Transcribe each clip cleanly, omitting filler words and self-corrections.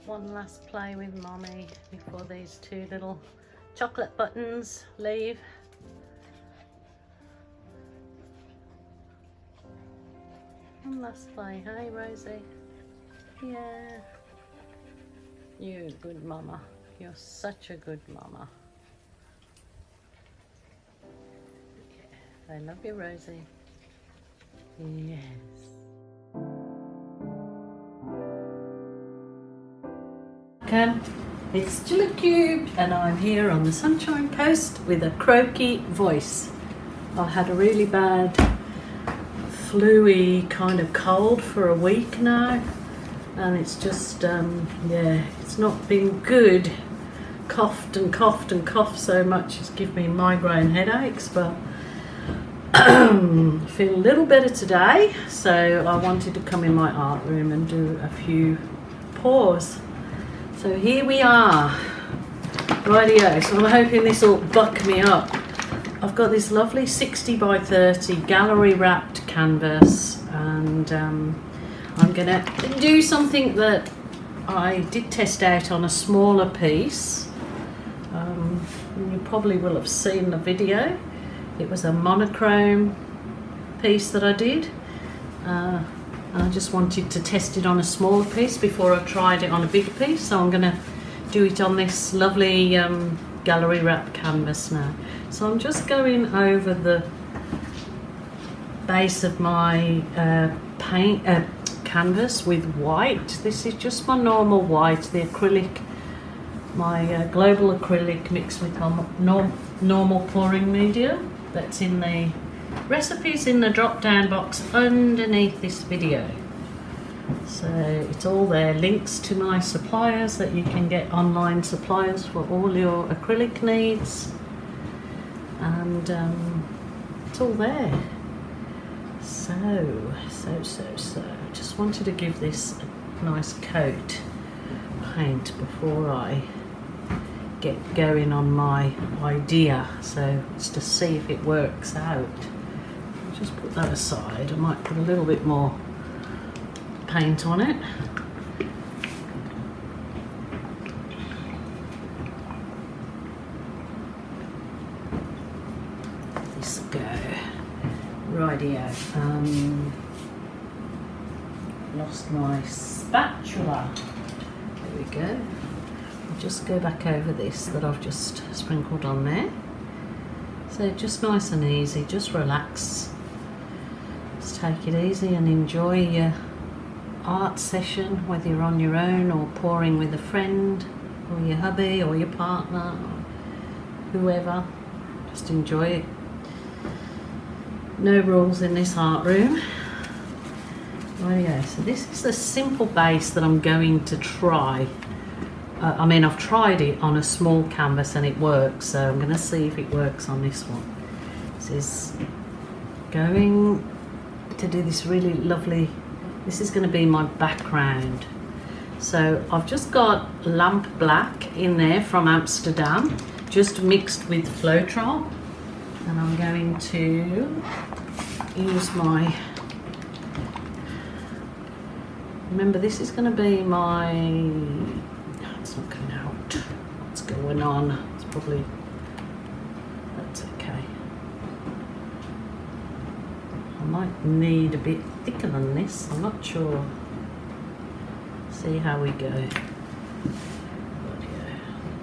One last play with Mommy before these two little chocolate buttons leave. One last play, hey Rosie? Yeah. You're a good mama. You're such a good mama. Yeah, I love you, Rosie. Yes. It's Gilly Kube and I'm here on the Sunshine Coast with a croaky voice. I had a really bad flu-y kind of cold for a week now, and it's just yeah, it's not been good. Coughed and coughed and coughed so much it's given me migraine headaches, but I feel a little better today, so I wanted to come in my art room and do a few pours. So here we are. Rightio, so I'm hoping this will buck me up. I've got this lovely 60 by 30 gallery wrapped canvas, and I'm gonna do something that I did test out on a smaller piece. You probably will have seen the video. It was a monochrome piece that I did. I just wanted to test it on a smaller piece before I tried it on a bigger piece, so I'm going to do it on this lovely gallery wrap canvas now. So I'm just going over the base of my canvas with white. This is just my normal white, the acrylic, my global acrylic mixed with my normal pouring media that's in the recipes in the drop down box underneath this video. So it's all there, links to my suppliers that you can get, online suppliers for all your acrylic needs, and it's all there. So just wanted to give this a nice coat of paint before I get going on my idea, so it's to see if it works out. Just put that aside. I might put a little bit more paint on it. This will go. Rightio. Lost my spatula. There we go. I'll just go back over this that I've just sprinkled on there. So just nice and easy, just relax. Just take it easy and enjoy your art session, whether you're on your own or pouring with a friend or your hubby or your partner or whoever. Just enjoy it. No rules in this art room. Rightio, so this is the simple base that I'm going to try. I mean, I've tried it on a small canvas and it works, so I'm going to see if it works on this one. This is going to do this really lovely, this is going to be my background. So I've just got lamp black in there from Amsterdam, just mixed with Floetrol, and I'm going to use my, remember this is going to be my, it's not coming out, what's going on, it's probably, that's okay. I might need a bit thicker than this, I'm not sure. See how we go.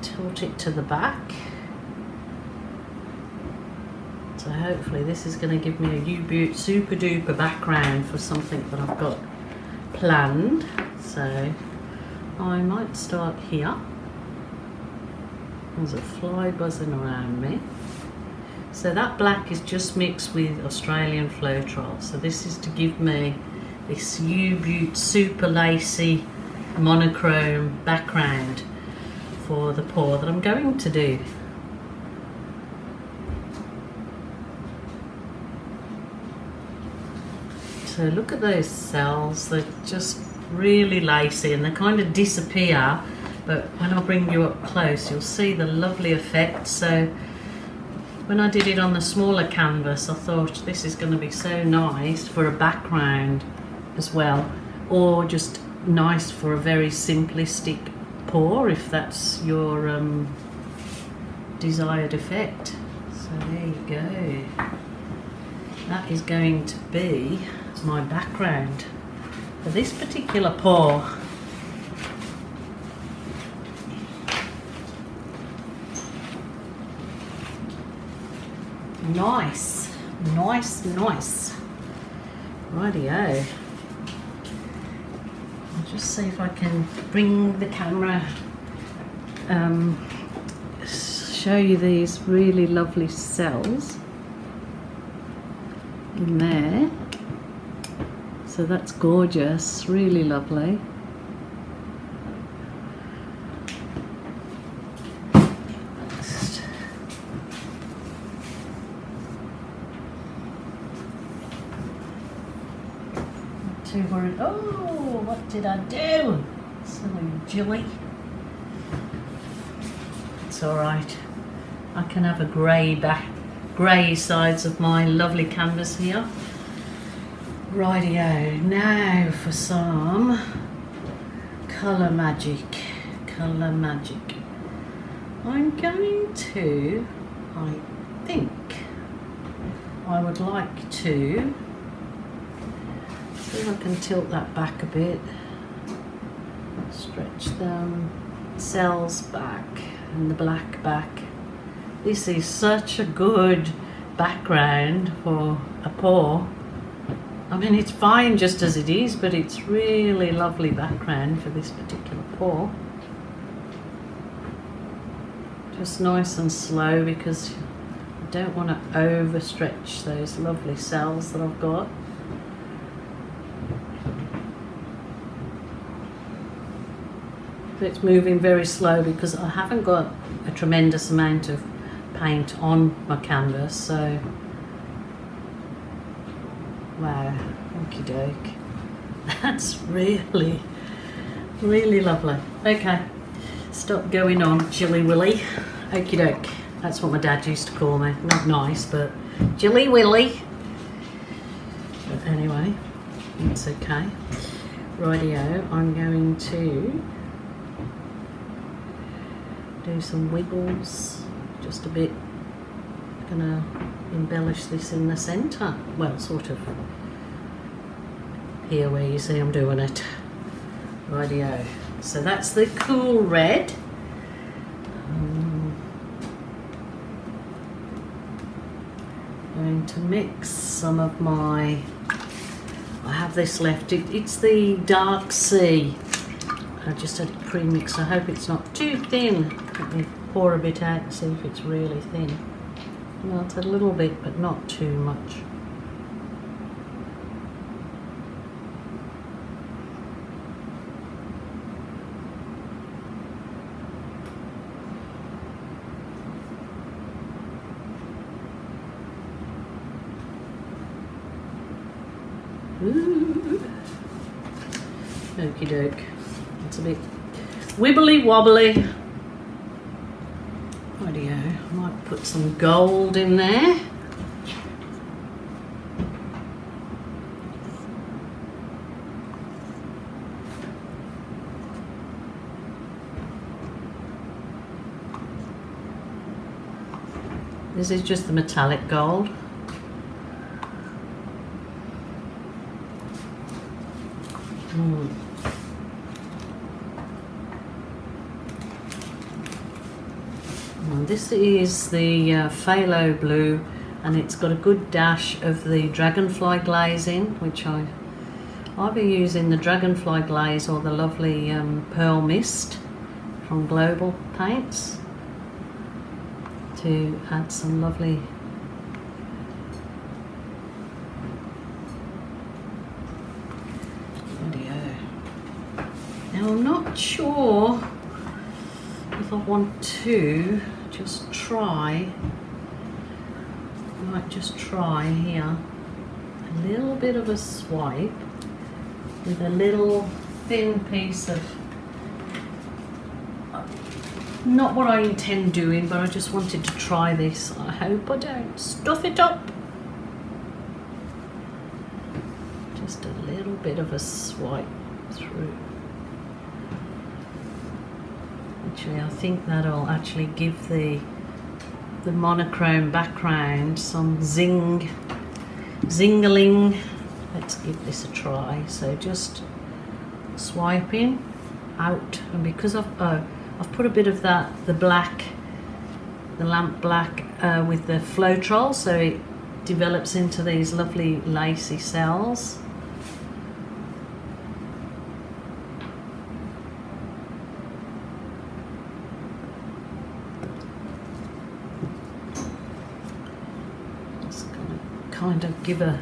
Tilt it to the back. So hopefully this is going to give me a super duper background for something that I've got planned. So I might start here. There's a fly buzzing around me. So that black is just mixed with Australian Floetrol. So this is to give me this U-Beaut super lacy monochrome background for the pour that I'm going to do. So look at those cells, they're just really lacy and they kind of disappear, but when I bring you up close you'll see the lovely effect. So when I did it on the smaller canvas I thought this is going to be so nice for a background as well, or just nice for a very simplistic pour if that's your desired effect. So there you go. That is going to be my background for this particular pour. Nice, nice, nice. Rightio. I'll just see if I can bring the camera, show you these really lovely cells in there. So that's gorgeous, really lovely. Too worried. Oh, what did I do? Silly Gilly. It's alright. I can have a grey sides of my lovely canvas here. Rightio, now for some colour magic. Colour magic. I'm going to, I think, I would like to, see if I can tilt that back a bit, stretch them cells back and the black back. This is such a good background for a pour. I mean, it's fine just as it is, but it's really lovely background for this particular pour. Just nice and slow because I don't want to overstretch those lovely cells that I've got. It's moving very slow because I haven't got a tremendous amount of paint on my canvas, so wow, okie doke. That's really, really lovely. Okay, stop going on, Gilly Willy. Okie doke. That's what my dad used to call me. Not nice, but Gilly Willy. But anyway, it's okay. Rightio, I'm going to do some wiggles, just a bit. I'm gonna embellish this in the centre. Well, sort of here where you see I'm doing it. Rightio. So that's the cool red. Going to mix some of my, I have this left, it's the dark sea. I just had it pre-mixed. I hope it's not too thin. Let me pour a bit out and see if it's really thin. Well, it's a little bit, but not too much. Ooh. Okie doke. It's a bit wibbly wobbly. Rightio. I might put some gold in there. This is just the metallic gold. This is the phthalo blue, and it's got a good dash of the dragonfly glaze in, which I'll be using the dragonfly glaze or the lovely pearl mist from Global Paints to add some lovely video. Now I'm not sure if I want to just try, I might just try here a little bit of a swipe with a little thin piece of, not what I intend doing, but I just wanted to try this. I hope I don't stuff it up. Just a little bit of a swipe through. Actually, I think that'll actually give the monochrome background some zingling. Let's give this a try. So just swiping out, and because I've put a bit of the lamp black with the Floetrol, so it develops into these lovely lacy cells. Just gonna kind of give a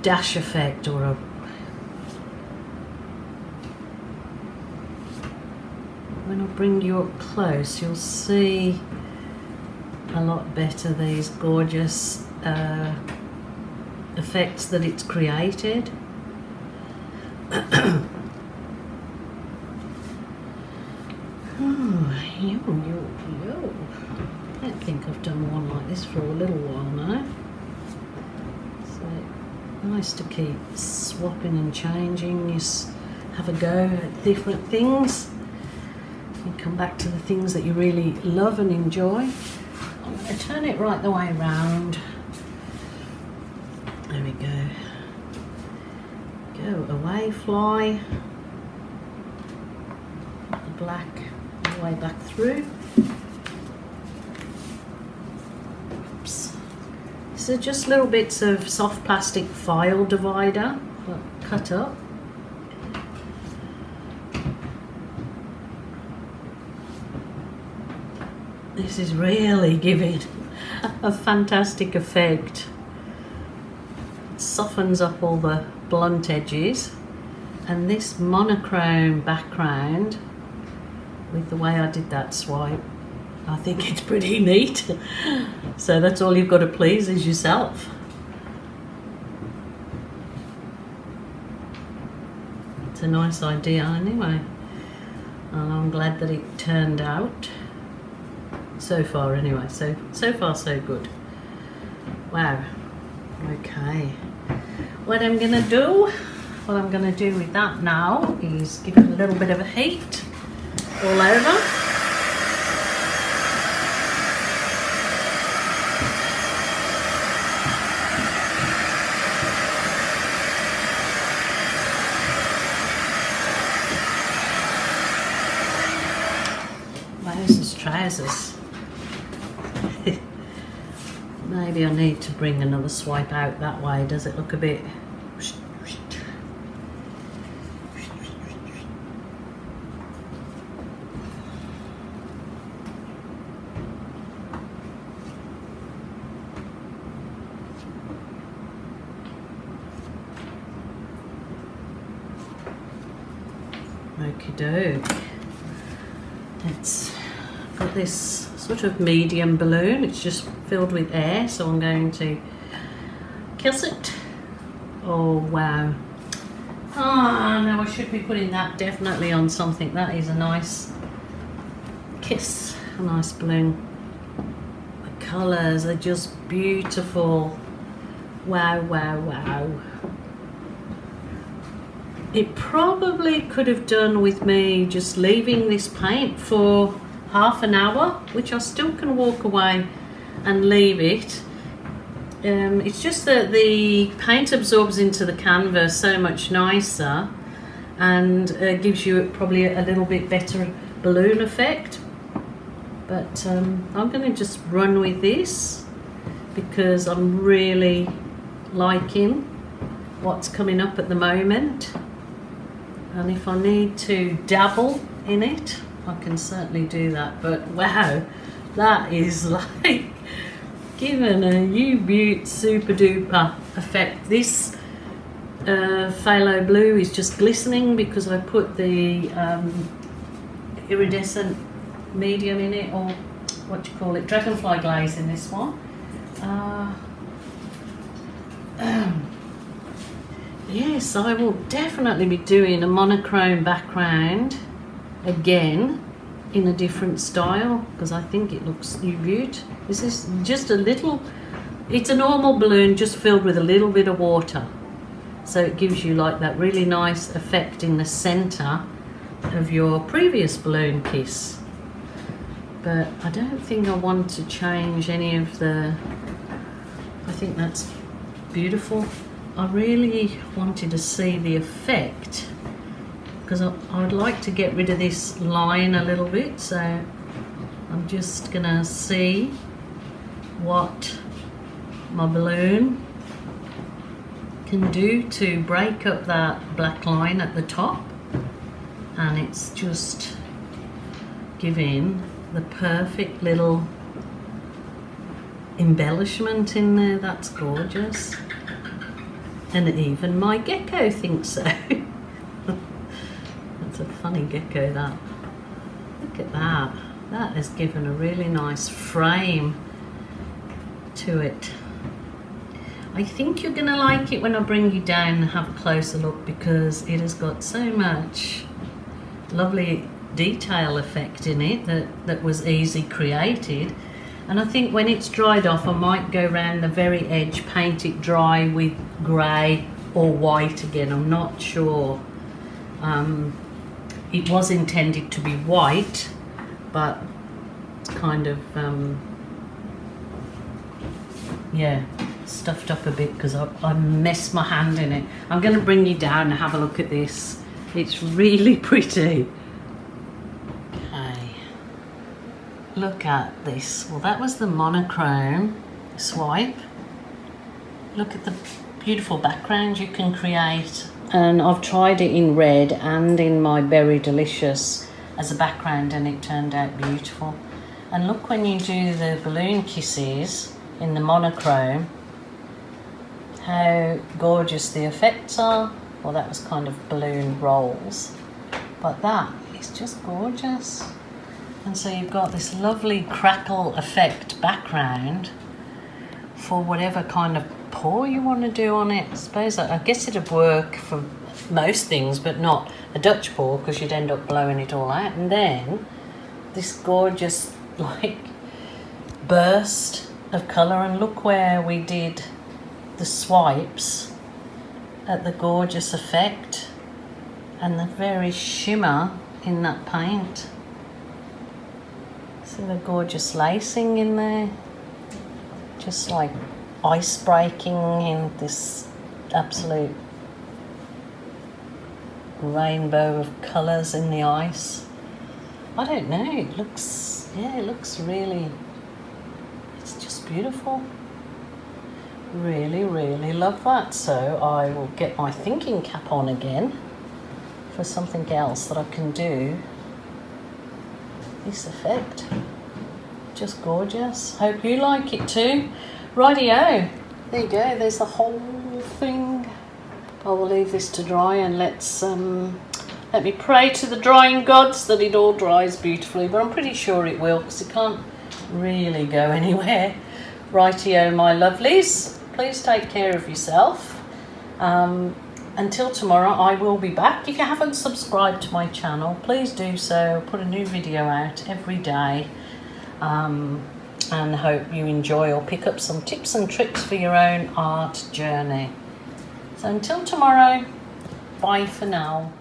dash effect, or a when I bring you up close, you'll see a lot better these gorgeous effects that it's created. I don't think I've done one like this for a little while now. So nice to keep swapping and changing. You have a go at different things. You come back to the things that you really love and enjoy. I'm going to turn it right the way around. There we go. Go away, fly. The black all the way back through. Oops. These are just little bits of soft plastic file divider cut up. This is really giving a fantastic effect. It softens up all the blunt edges, and this monochrome background, with the way I did that swipe, I think it's pretty neat. So that's all you've got to please is yourself. It's a nice idea anyway, and I'm glad that it turned out. So far anyway, so far so good. Wow. Okay, what I'm gonna do with that now is give it a little bit of a heat all over. Moses trousers. Maybe I need to bring another swipe out that way. Does it look a bit... Okie doke. It's got this sort of medium balloon. It's just filled with air, so I'm going to kiss it. Oh wow. Ah, no, I should be putting that definitely on something. That is a nice kiss, a nice balloon. The colours are just beautiful. Wow, wow, wow. It probably could have done with me just leaving this paint for half an hour, which I still can walk away and leave it. It's just that the paint absorbs into the canvas so much nicer, and gives you probably a little bit better balloon effect. But I'm going to just run with this because I'm really liking what's coming up at the moment, and if I need to dabble in it, I can certainly do that. But wow, that is like giving a U-Beaut super duper effect. This phthalo blue is just glistening because I put the iridescent medium in it, or what do you call it, dragonfly glaze in this one. Yes, I will definitely be doing a monochrome background again in a different style, because I think it looks U-Beaut. This is just a little, it's a normal balloon just filled with a little bit of water, so it gives you like that really nice effect in the center of your previous balloon kiss. But I don't think I want to change any of the, I think that's beautiful. I really wanted to see the effect because I'd like to get rid of this line a little bit, so I'm just gonna see what my balloon can do to break up that black line at the top, and it's just giving the perfect little embellishment in there. That's gorgeous, and even my gecko thinks so. That's a funny gecko, that. Look at that. That has given a really nice frame to it. I think you're gonna like it when I bring you down and have a closer look, because it has got so much lovely detail effect in it that was easy created. And I think when it's dried off, I might go around the very edge, paint it dry with grey or white again. I'm not sure. It was intended to be white, but it's kind of yeah, stuffed up a bit because I messed my hand in it. I'm going to bring you down and have a look at this. It's really pretty. Okay, look at this. Well, that was the monochrome swipe. Look at the beautiful background you can create. And I've tried it in red and in my Berry Delicious as a background, and it turned out beautiful. And look, when you do the balloon kisses in the monochrome, how gorgeous the effects are. Well, that was kind of balloon rolls, but that is just gorgeous. And so you've got this lovely crackle effect background for whatever kind of pour you want to do on it. I guess it'd work for most things, but not a Dutch pour, because you'd end up blowing it all out. And then this gorgeous like burst of colour, and look where we did the swipes at the gorgeous effect and the very shimmer in that paint. See the gorgeous lacing in there, just like ice breaking in this absolute rainbow of colours in the ice. I don't know, it looks, yeah, it looks really, it's just beautiful. Really, really love that. So I will get my thinking cap on again for something else that I can do this effect. Just gorgeous. Hope you like it too. Rightio, there you go, there's the whole thing. I will leave this to dry, and let me pray to the drying gods that it all dries beautifully, but I'm pretty sure it will, because it can't really go anywhere. Rightio, my lovelies, please take care of yourself. Until tomorrow, I will be back. If you haven't subscribed to my channel, please do so. I put a new video out every day, and hope you enjoy or pick up some tips and tricks for your own art journey. So until tomorrow, bye for now.